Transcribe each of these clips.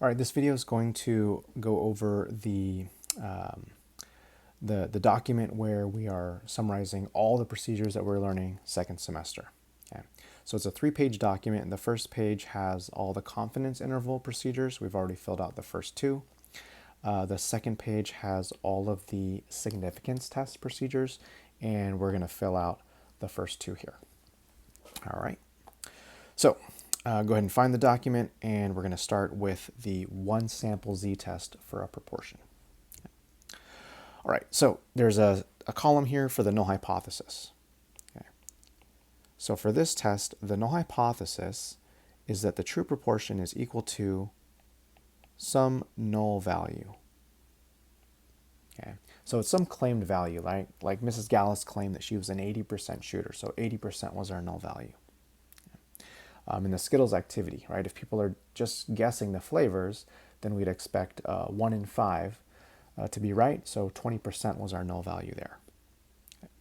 All right, this video is going to go over the document where we are summarizing all the procedures that we're learning second semester. Okay, so it's a 3-page document, and the first page has all the confidence interval procedures. We've already filled out the first two. The second page has all of the significance test procedures, and we're going to fill out the first two here. All right. So go ahead and find the document, and we're going to start with the one sample z-test for a proportion. All right, so there's a column here for the null hypothesis. Okay. So for this test, the null hypothesis is that the true proportion is equal to some null value. Okay. So it's some claimed value, right? Like Mrs. Gallus claimed that she was an 80% shooter, so 80% was our null value. In the Skittles activity, right? If people are just guessing the flavors, then we'd expect 1 in 5 to be right, so 20% was our null value there. Okay.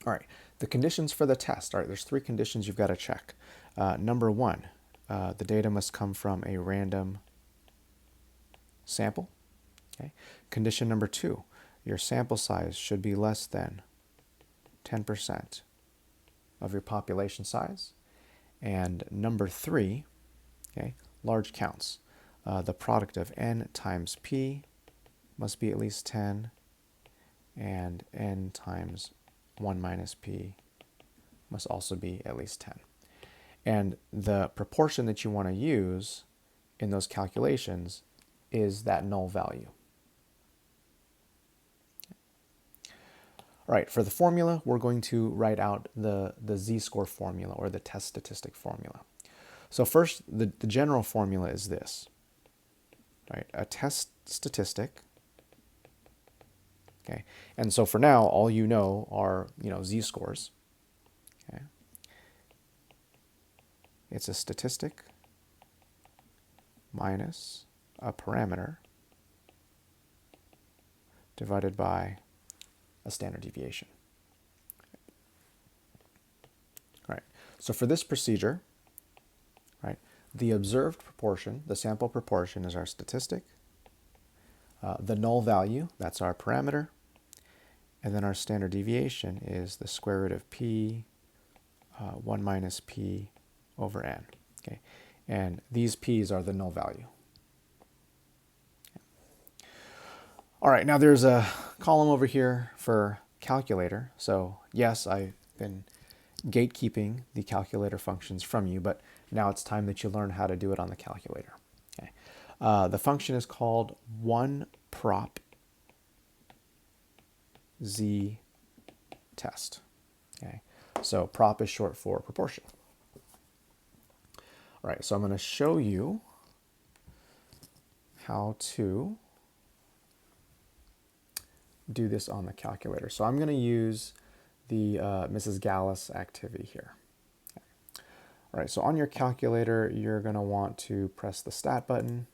All right, the conditions for the test. All right, there's 3 conditions you've got to check. Number 1, the data must come from a random sample. Okay. Condition number 2, your sample size should be less than 10% of your population size. And number 3, okay, large counts. The product of n times p must be at least 10, and n times 1 minus p must also be at least 10. And the proportion that you want to use in those calculations is that null value. All right, for the formula, we're going to write out the z-score formula, or the test statistic formula. So first, the general formula is this, right? A test statistic, okay? And so for now, all you know are, z-scores, okay? It's a statistic minus a parameter divided by a standard deviation. Right. So for this procedure, right, the observed proportion, the sample proportion, is our statistic. The null value, that's our parameter. And then our standard deviation is the square root of p 1 minus p over n. Okay. And these p's are the null value. All right, now there's a column over here for calculator. So yes, I've been gatekeeping the calculator functions from you, but now it's time that you learn how to do it on the calculator. Okay. The function is called 1prop z test. Okay. So prop is short for proportion. All right, so I'm going to show you how to do this on the calculator. So I'm going to use the Mrs. Gallus activity here. Okay. All right, so on your calculator, you're going to want to press the Stat button.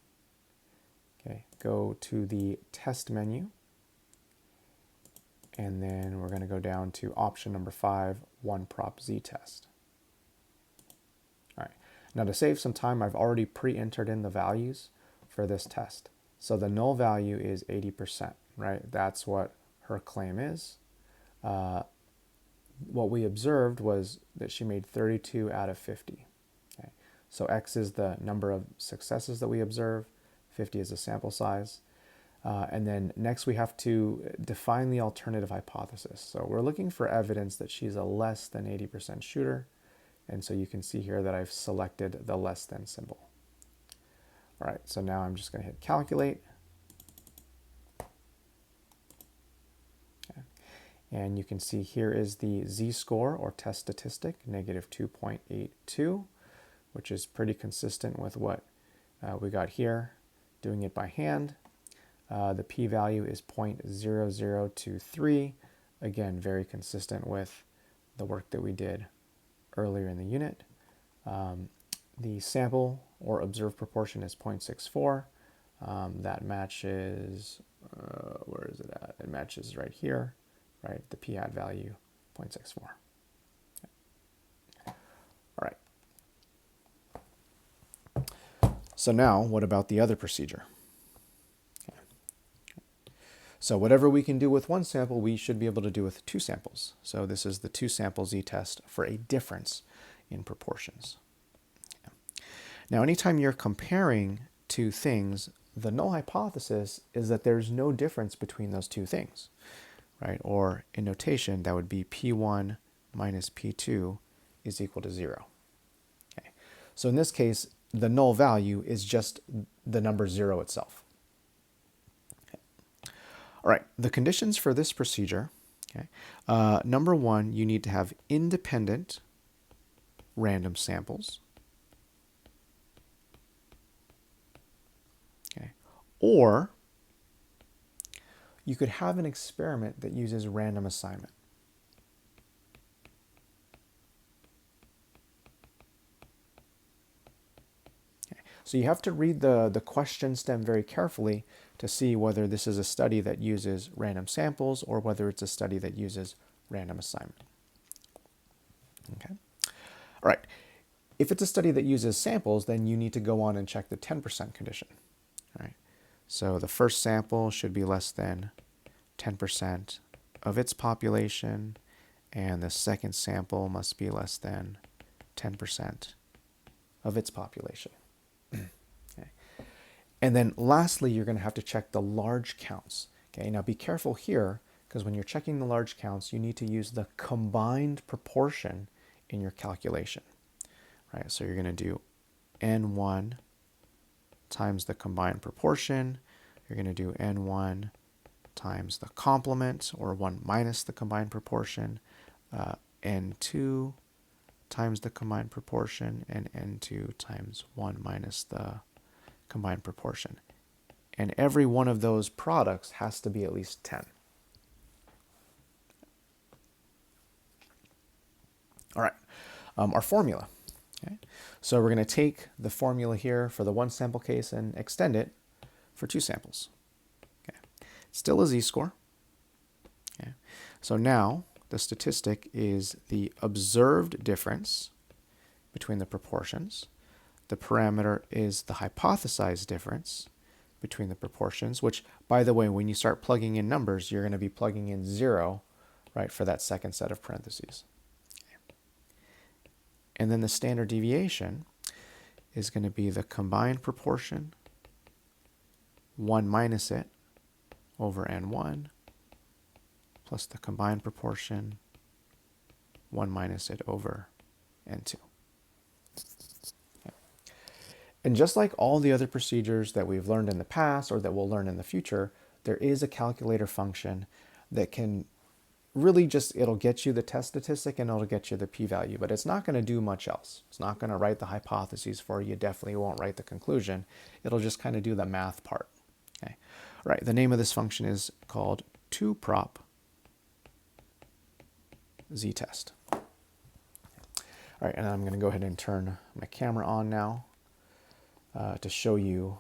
Okay, go to the Test menu, and then we're going to go down to option number 5, 1prop z-test. All right, now to save some time, I've already pre-entered in the values for this test. So the null value is 80%. Right? That's what her claim is. What we observed was that she made 32 out of 50. Okay? So X is the number of successes that we observe, 50 is the sample size. And then next we have to define the alternative hypothesis. So we're looking for evidence that she's a less than 80% shooter. And so you can see here that I've selected the less than symbol. All right, so now I'm just going to hit calculate. And you can see here is the z-score, or test statistic, negative 2.82, which is pretty consistent with what we got here, doing it by hand. The p-value is 0.0023, again, very consistent with the work that we did earlier in the unit. The sample, or observed proportion, is 0.64. That matches, where is it at? It matches right here. Right, the p-hat value, 0.64. Okay. All right. So now, what about the other procedure? Okay. So whatever we can do with one sample, we should be able to do with two samples. So this is the two sample z-test for a difference in proportions. Okay. Now, anytime you're comparing two things, the null hypothesis is that there's no difference between those two things, right? Or in notation, that would be P1 minus P2 is equal to 0. Okay. So in this case, the null value is just the number 0 itself. Okay. All right, the conditions for this procedure, okay. Number one, you need to have independent random samples. Okay. Or you could have an experiment that uses random assignment. Okay. So you have to read the question stem very carefully to see whether this is a study that uses random samples or whether it's a study that uses random assignment. Okay. All right. If it's a study that uses samples, then you need to go on and check the 10% condition. All right. So the first sample should be less than 10% of its population, and the second sample must be less than 10% of its population. Okay. And then lastly, you're going to have to check the large counts. Okay. Now be careful here, because when you're checking the large counts, you need to use the combined proportion in your calculation. Right. So you're going to do N1 times the combined proportion. You're going to do N1 times the complement, or 1 minus the combined proportion, N2 times the combined proportion, and N2 times 1 minus the combined proportion. And every one of those products has to be at least 10. All right, our formula. Okay. So we're going to take the formula here for the one sample case and extend it for two samples. Okay. Still a z-score. Okay. So now the statistic is the observed difference between the proportions. The parameter is the hypothesized difference between the proportions, which, by the way, when you start plugging in numbers, you're going to be plugging in 0, right, for that second set of parentheses. And then the standard deviation is going to be the combined proportion, 1 minus it, over N1, plus the combined proportion, 1 minus it over N2. Okay. And just like all the other procedures that we've learned in the past or that we'll learn in the future, there is a calculator function that can really just, it'll get you the test statistic and it'll get you the p-value, but it's not going to do much else. It's not going to write the hypotheses for you. Definitely won't write the conclusion. It'll just kind of do the math part. Okay. All right. The name of this function is called 2-prop z-test. All right. And I'm going to go ahead and turn my camera on now to show you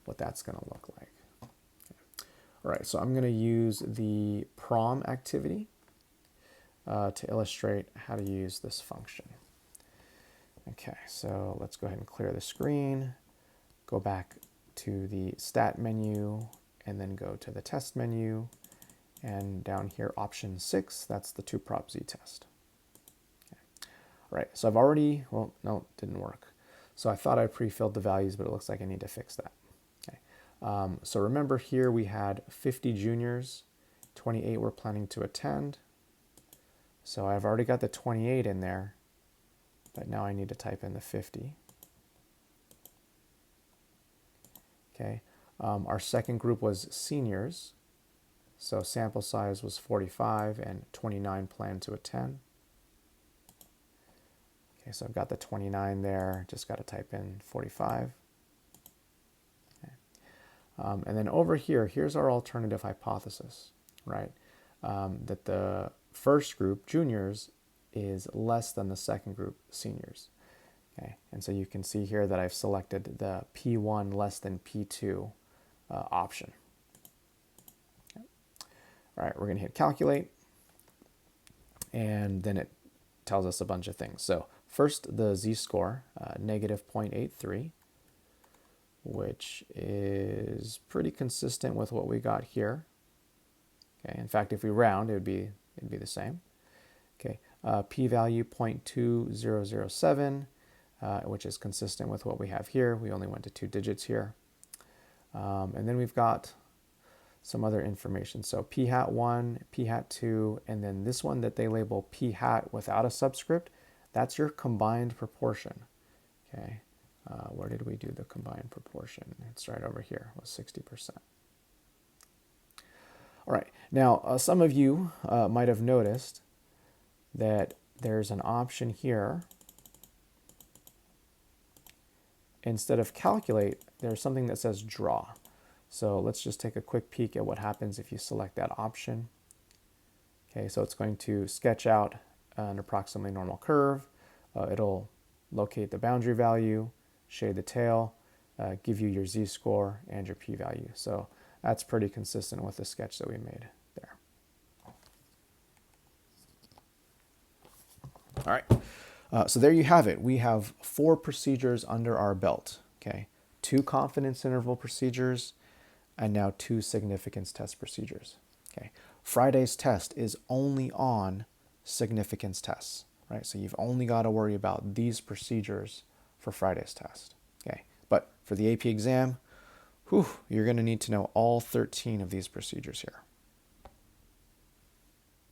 what that's going to look like. Okay. All right. So I'm going to use the prom activity to illustrate how to use this function. Okay, so let's go ahead and clear the screen, go back to the stat menu, and then go to the test menu, and down here, option 6, that's the 2-prop z-test. Okay. All right, so I've already, well, no, it didn't work. So I thought I pre-filled the values, but it looks like I need to fix that. Okay. So remember here we had 50 juniors, 28 we're planning to attend. So I've already got the 28 in there, but now I need to type in the 50. Okay. Our second group was seniors. So sample size was 45 and 29 planned to attend. Okay, so I've got the 29 there, just got to type in 45. Okay. And then over here, here's our alternative hypothesis, right? That the first group, juniors, is less than the second group, seniors. Okay, and so you can see here that I've selected the P1 less than P2 option. Okay. All right, we're going to hit calculate, and then it tells us a bunch of things. So first, the z-score, negative 0.83. which is pretty consistent with what we got here. Okay, in fact, if we round, it'd be the same. Okay, p-value 0.2007, which is consistent with what we have here. We only went to 2 digits here. And then we've got some other information. So p hat 1, p hat 2, and then this one that they label p hat without a subscript, that's your combined proportion. Okay, where did we do the combined proportion? It's right over here, was 60%. All right, now some of you might have noticed that there's an option here. Instead of calculate, there's something that says draw. So let's just take a quick peek at what happens if you select that option. Okay, so it's going to sketch out an approximately normal curve. It'll locate the boundary value, shade the tail, give you your z-score and your p-value. So that's pretty consistent with the sketch that we made there. All right, so there you have it. We have 4 procedures under our belt. Okay, 2 confidence interval procedures, and now 2 significance test procedures. Okay, Friday's test is only on significance tests, right? So you've only got to worry about these procedures for Friday's test. Okay, but for the AP exam, you're going to need to know all 13 of these procedures here.